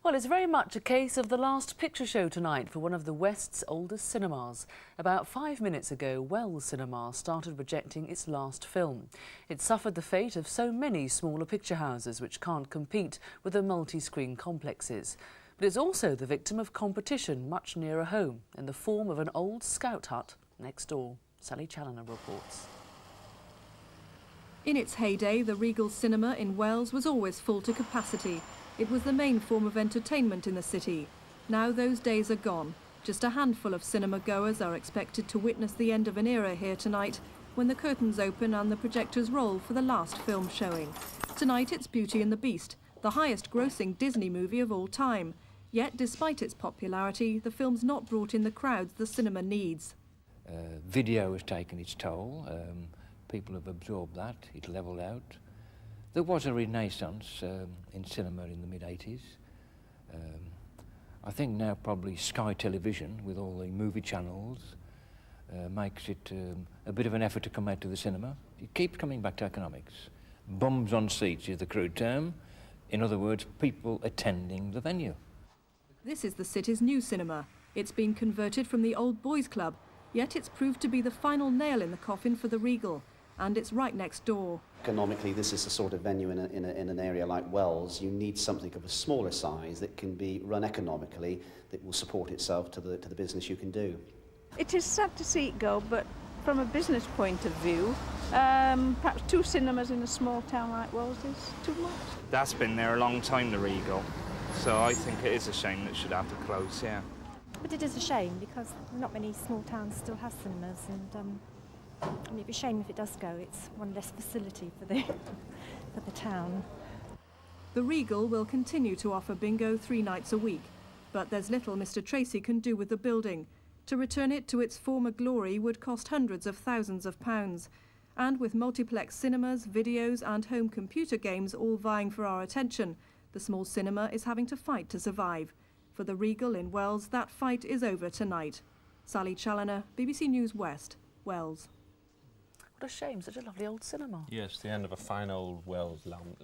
Well, it's very much a case of the last picture show tonight for one of the West's oldest cinemas. About 5 minutes ago, Wells Cinema started projecting its last film. It suffered the fate of so many smaller picture houses which can't compete with the multi-screen complexes. But it's also the victim of competition much nearer home in the form of an old scout hut next door. Sally Challoner reports. In its heyday, the Regal Cinema in Wells was always full to capacity. It was the main form of entertainment in the city. Now those days are gone. Just a handful of cinema goers are expected to witness the end of an era here tonight, when the curtains open and the projectors roll for the last film showing. Tonight it's Beauty and the Beast, the highest grossing Disney movie of all time. Yet, despite its popularity, the film's not brought in the crowds the cinema needs. Video has taken its toll. People have absorbed that. It levelled out. There was a renaissance in cinema in the mid-80s. I think now probably Sky Television, with all the movie channels, makes it a bit of an effort to come out to the cinema. It keeps coming back to economics. Bums on seats is the crude term. In other words, people attending the venue. This is the city's new cinema. It's been converted from the old boys' club, yet it's proved to be the final nail in the coffin for the Regal. And it's right next door. Economically, this is the sort of venue in an area like Wells. You need something of a smaller size that can be run economically, that will support itself to the business you can do. It is sad to see it go, but from a business point of view, perhaps 2 cinemas in a small town like Wells is too much. That's been there a long time, the Regal, so I think it is a shame that it should have to close, yeah. But it is a shame because not many small towns still have cinemas, and it'd be a shame if it does go. It's one less facility for the town. The Regal will continue to offer bingo 3 nights a week, but there's little Mr. Tracy can do with the building. To return it to its former glory would cost hundreds of thousands of pounds. And with multiplex cinemas, videos and home computer games all vying for our attention, the small cinema is having to fight to survive. For the Regal in Wells, that fight is over tonight. Sally Challoner, BBC News West, Wells. What a shame, such a lovely old cinema. Yes, the end of a fine old Wells landmark.